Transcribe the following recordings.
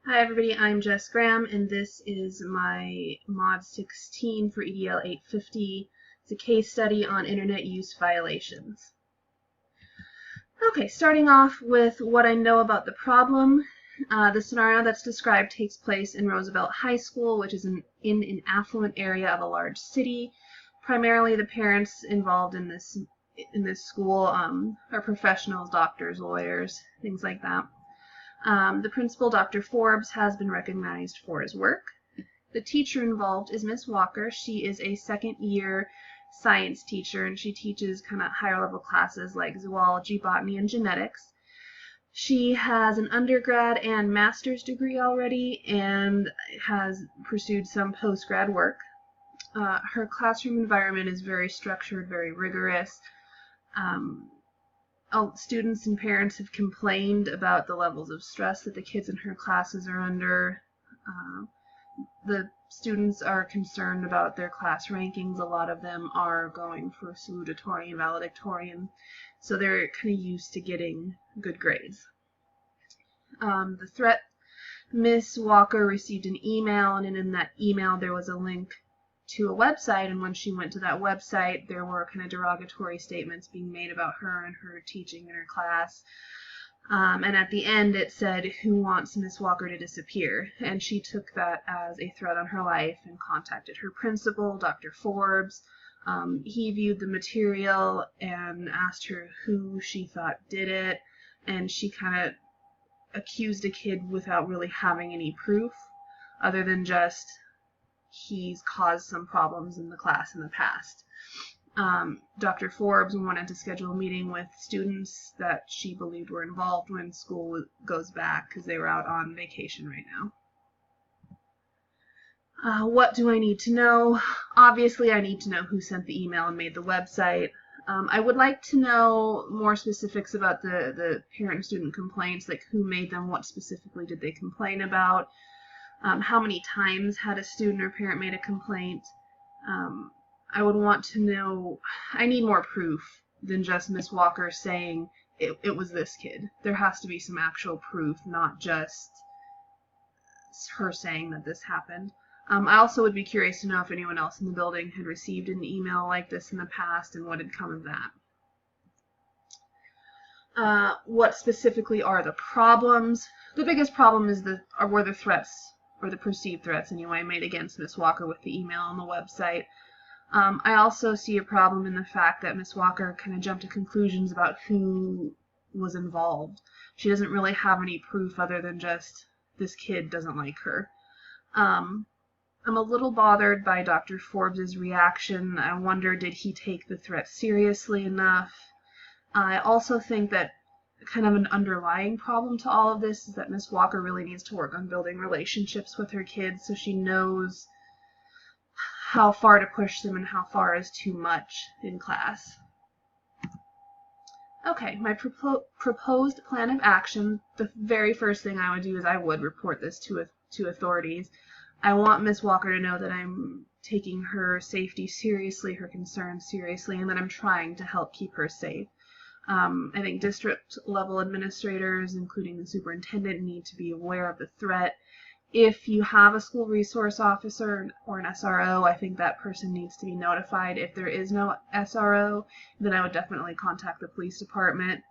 Hi everybody, I'm Jess Graham, and this is my Mod 16 for EDL 850. It's a case study on internet use violations. Okay, starting off with what I know about the problem. The scenario that's described takes place in Roosevelt High School, which is in an affluent area of a large city. Primarily the parents involved in this school are professionals, doctors, lawyers, things like that. The principal, Dr. Forbes, has been recognized for his work. The teacher involved is Miss Walker. She is a second-year science teacher, and she teaches kind of higher-level classes like zoology, botany, and genetics. She has an undergrad and master's degree already and has pursued some post-grad work. Her classroom environment is very structured, very rigorous. Students and parents have complained about the levels of stress that the kids in her classes are under. The students are concerned about their class rankings. A lot of them are going for salutatorian and valedictorian, so they're kind of used to getting good grades. The threat, Miss Walker received an email, and in that email there was a link to a website, and when she went to that website there were kind of derogatory statements being made about her and her teaching in her class, and at the end it said, "Who wants Miss Walker to disappear?" And she took that as a threat on her life and contacted her principal, Dr. Forbes. He viewed the material and asked her who she thought did it, and she kind of accused a kid without really having any proof other than just he's caused some problems in the class in the past. Dr. Forbes wanted to schedule a meeting with students that she believed were involved when school goes back because they were out on vacation right now. What do I need to know? Obviously, I need to know who sent the email and made the website. I would like to know more specifics about the parent and student complaints, like who made them, what specifically did they complain about. How many times had a student or parent made a complaint? I would want to know, I need more proof than just Miss Walker saying it was this kid. There has to be some actual proof, not just her saying that this happened. I also would be curious to know if anyone else in the building had received an email like this in the past and what had come of that. What specifically are the problems? The biggest problem is were the threats, or the perceived threats anyway, made against Miss Walker with the email on the website. I also see a problem in the fact that Miss Walker kind of jumped to conclusions about who was involved. She doesn't really have any proof other than just this kid doesn't like her. I'm a little bothered by Dr. Forbes' reaction. I wonder, did he take the threat seriously enough? I also think that kind of an underlying problem to all of this is that Miss Walker really needs to work on building relationships with her kids so she knows how far to push them and how far is too much in class. Okay, my proposed plan of action, the very first thing I would do is I would report this to authorities. I want Miss Walker to know that I'm taking her safety seriously, her concerns seriously, and that I'm trying to help keep her safe. I think district level administrators, including the superintendent, need to be aware of the threat. If you have a school resource officer or an SRO, I think that person needs to be notified. If there is no SRO, then I would definitely contact the police department.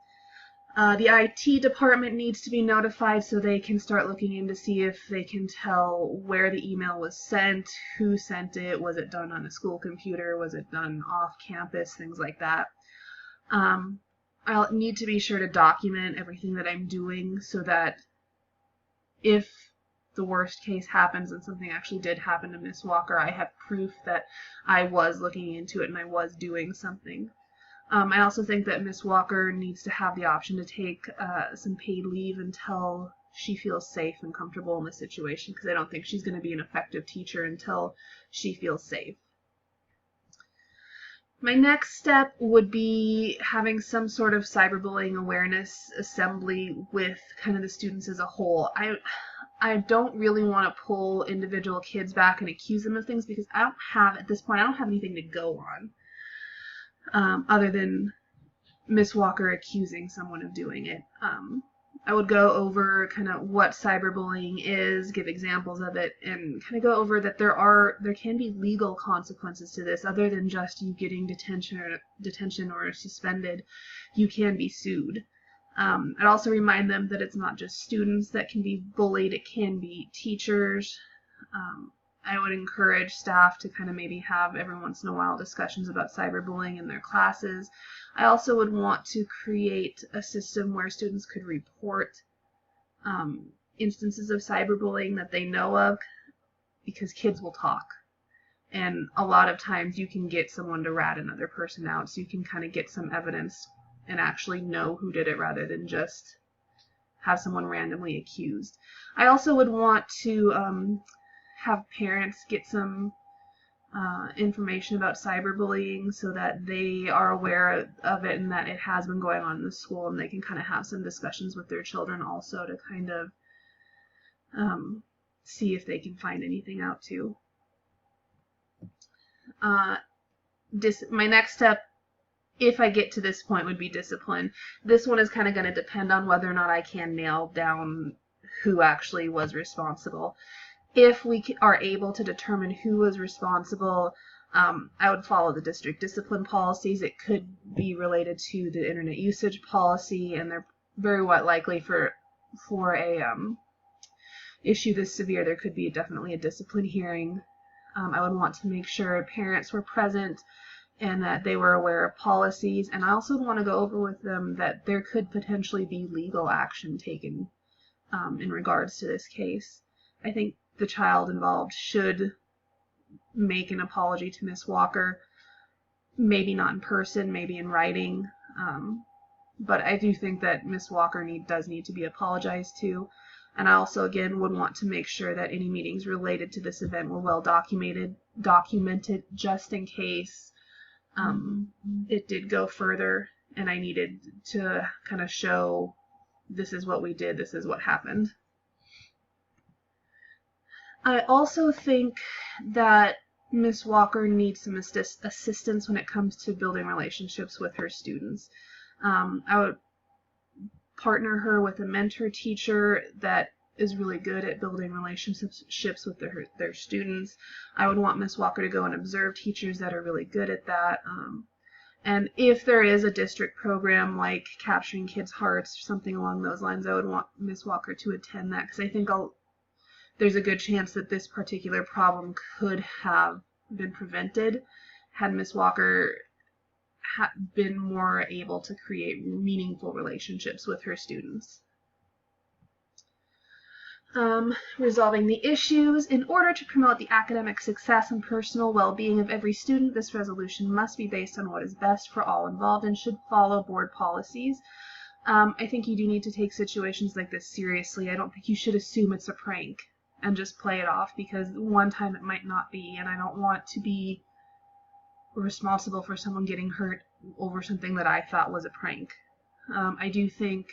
The IT department needs to be notified so they can start looking in to see if they can tell where the email was sent, who sent it, was it done on a school computer, was it done off campus, things like that. I'll need to be sure to document everything that I'm doing so that if the worst case happens and something actually did happen to Miss Walker, I have proof that I was looking into it and I was doing something. I also think that Miss Walker needs to have the option to take some paid leave until she feels safe and comfortable in the situation, because I don't think she's going to be an effective teacher until she feels safe. My next step would be having some sort of cyberbullying awareness assembly with kind of the students as a whole. I don't really want to pull individual kids back and accuse them of things because at this point, I don't have anything to go on other than Miss Walker accusing someone of doing it. I would go over kind of what cyberbullying is, give examples of it, and kind of go over that there can be legal consequences to this other than just you getting detention or suspended. You can be sued. I'd also remind them that it's not just students that can be bullied, it can be teachers. I would encourage staff to kind of maybe have every once in a while discussions about cyberbullying in their classes. I also would want to create a system where students could report instances of cyberbullying that they know of, because kids will talk. And a lot of times you can get someone to rat another person out, so you can kind of get some evidence and actually know who did it rather than just have someone randomly accused. I also would want to have parents get some information about cyberbullying so that they are aware of it and that it has been going on in the school, and they can kind of have some discussions with their children also to kind of see if they can find anything out too. My next step, if I get to this point, would be discipline. This one is kind of going to depend on whether or not I can nail down who actually was responsible. If we are able to determine who was responsible, I would follow the district discipline policies. It could be related to the internet usage policy, and they're very likely for a issue this severe, there could be definitely a discipline hearing. I would want to make sure parents were present and that they were aware of policies, and I also want to go over with them that there could potentially be legal action taken in regards to this case. I think the child involved should make an apology to Miss Walker, maybe not in person, maybe in writing, but I do think that Miss Walker does need to be apologized to. And I also, again, would want to make sure that any meetings related to this event were well documented just in case it did go further and I needed to kind of show this is what we did, this is what happened. I also think that Miss Walker needs some assistance when it comes to building relationships with her students. I would partner her with a mentor teacher that is really good at building relationships with their students. I would want Miss Walker to go and observe teachers that are really good at that. And if there is a district program like Capturing Kids' Hearts or something along those lines, I would want Miss Walker to attend that, because I think there's a good chance that this particular problem could have been prevented had Miss Walker been more able to create meaningful relationships with her students. Resolving the issues. In order to promote the academic success and personal well-being of every student, this resolution must be based on what is best for all involved and should follow board policies. I think you do need to take situations like this seriously. I don't think you should assume it's a prank and just play it off, because one time it might not be, and I don't want to be responsible for someone getting hurt over something that I thought was a prank. I do think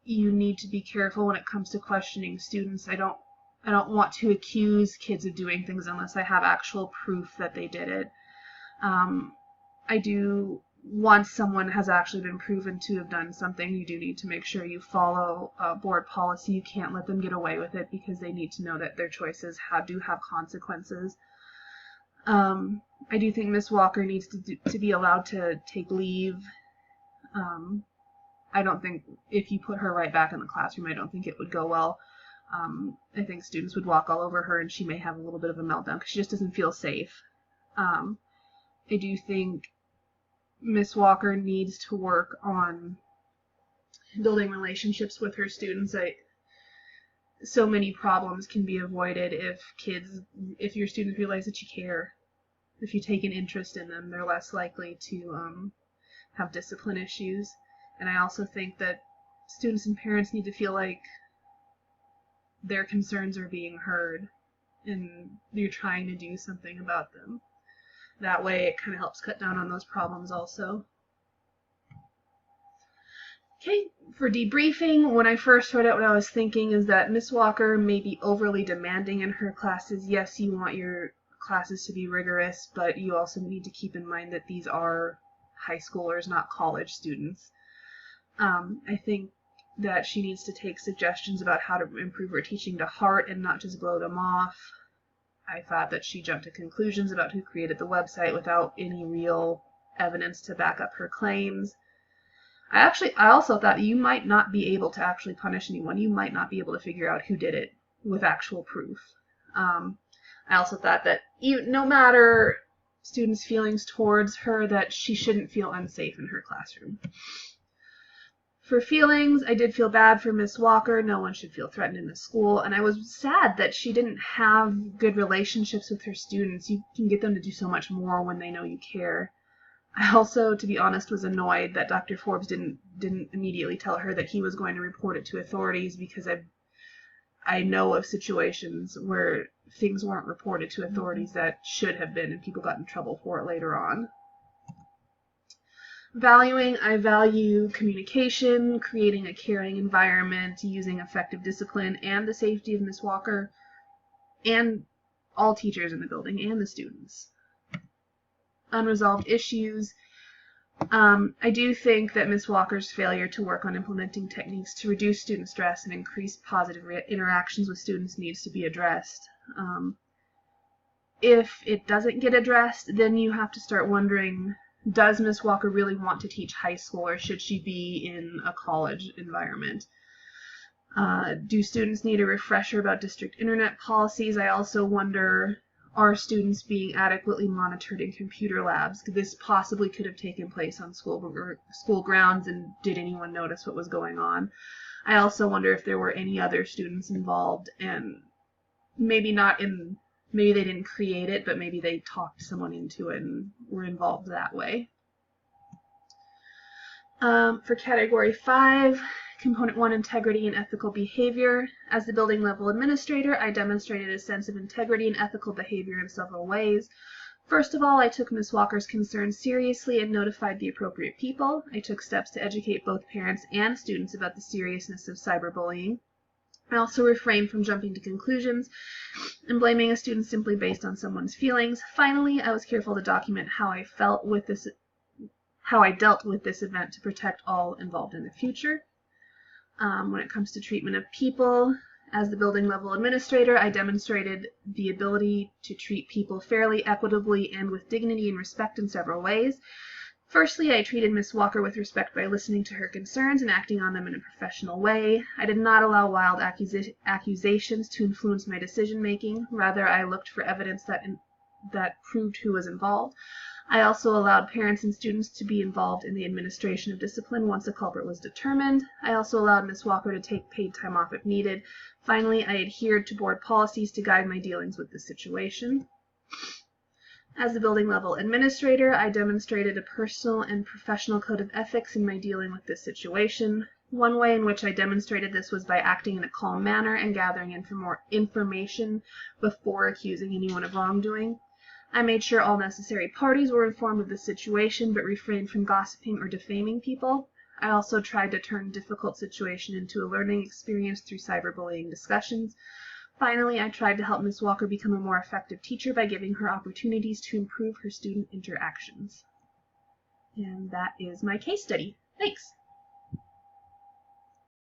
you need to be careful when it comes to questioning students. I don't want to accuse kids of doing things unless I have actual proof that they did it. I do, once someone has actually been proven to have done something, you do need to make sure you follow board policy. You can't let them get away with it, because they need to know that their choices do have consequences. I do think Miss Walker needs to be allowed to take leave. I don't think, if you put her right back in the classroom, I don't think it would go well. I think students would walk all over her and she may have a little bit of a meltdown because she just doesn't feel safe. I do think Miss Walker needs to work on building relationships with her students. So many problems can be avoided if your students realize that you care. If you take an interest in them, they're less likely to have discipline issues. And I also think that students and parents need to feel like their concerns are being heard and you're trying to do something about them. That way it kind of helps cut down on those problems also. Okay, for debriefing, when I first started out, what I was thinking is that Miss Walker may be overly demanding in her classes. Yes, you want your classes to be rigorous, but you also need to keep in mind that these are high schoolers, not college students. I think that she needs to take suggestions about how to improve her teaching to heart and not just blow them off. I thought that she jumped to conclusions about who created the website without any real evidence to back up her claims. I also thought you might not be able to actually punish anyone. You might not be able to figure out who did it with actual proof. I also thought that no matter students' feelings towards her, that she shouldn't feel unsafe in her classroom. For feelings, I did feel bad for Miss Walker. No one should feel threatened in the school, and I was sad that she didn't have good relationships with her students. You can get them to do so much more when they know you care. I also, to be honest, was annoyed that Dr. Forbes didn't immediately tell her that he was going to report it to authorities, because I know of situations where things weren't reported to authorities that should have been, and people got in trouble for it later on. Valuing, I value communication, creating a caring environment, using effective discipline, and the safety of Miss Walker and all teachers in the building and the students. Unresolved issues. I do think that Miss Walker's failure to work on implementing techniques to reduce student stress and increase positive interactions with students needs to be addressed. If it doesn't get addressed, then you have to start wondering, does Miss Walker really want to teach high school, or should she be in a college environment? Do students need a refresher about district internet policies? I also wonder, are students being adequately monitored in computer labs? This possibly could have taken place on school grounds, and did anyone notice what was going on? I also wonder if there were any other students involved, and maybe they didn't create it, but maybe they talked someone into it and were involved that way. For category 5, component 1, integrity and ethical behavior. As the building level administrator, I demonstrated a sense of integrity and ethical behavior in several ways. First of all, I took Ms. Walker's concerns seriously and notified the appropriate people. I took steps to educate both parents and students about the seriousness of cyberbullying. I also refrained from jumping to conclusions and blaming a student simply based on someone's feelings. Finally, I was careful to document how I dealt with this event to protect all involved in the future. When it comes to treatment of people, as the building level administrator, I demonstrated the ability to treat people fairly, equitably, and with dignity and respect in several ways. Firstly, I treated Miss Walker with respect by listening to her concerns and acting on them in a professional way. I did not allow wild accusations to influence my decision-making. Rather, I looked for evidence that proved who was involved. I also allowed parents and students to be involved in the administration of discipline once a culprit was determined. I also allowed Miss Walker to take paid time off if needed. Finally, I adhered to board policies to guide my dealings with the situation. As the building level administrator, I demonstrated a personal and professional code of ethics in my dealing with this situation. One way in which I demonstrated this was by acting in a calm manner and gathering information before accusing anyone of wrongdoing. I made sure all necessary parties were informed of the situation, but refrained from gossiping or defaming people. I also tried to turn a difficult situation into a learning experience through cyberbullying discussions. Finally, I tried to help Ms. Walker become a more effective teacher by giving her opportunities to improve her student interactions. And that is my case study. Thanks.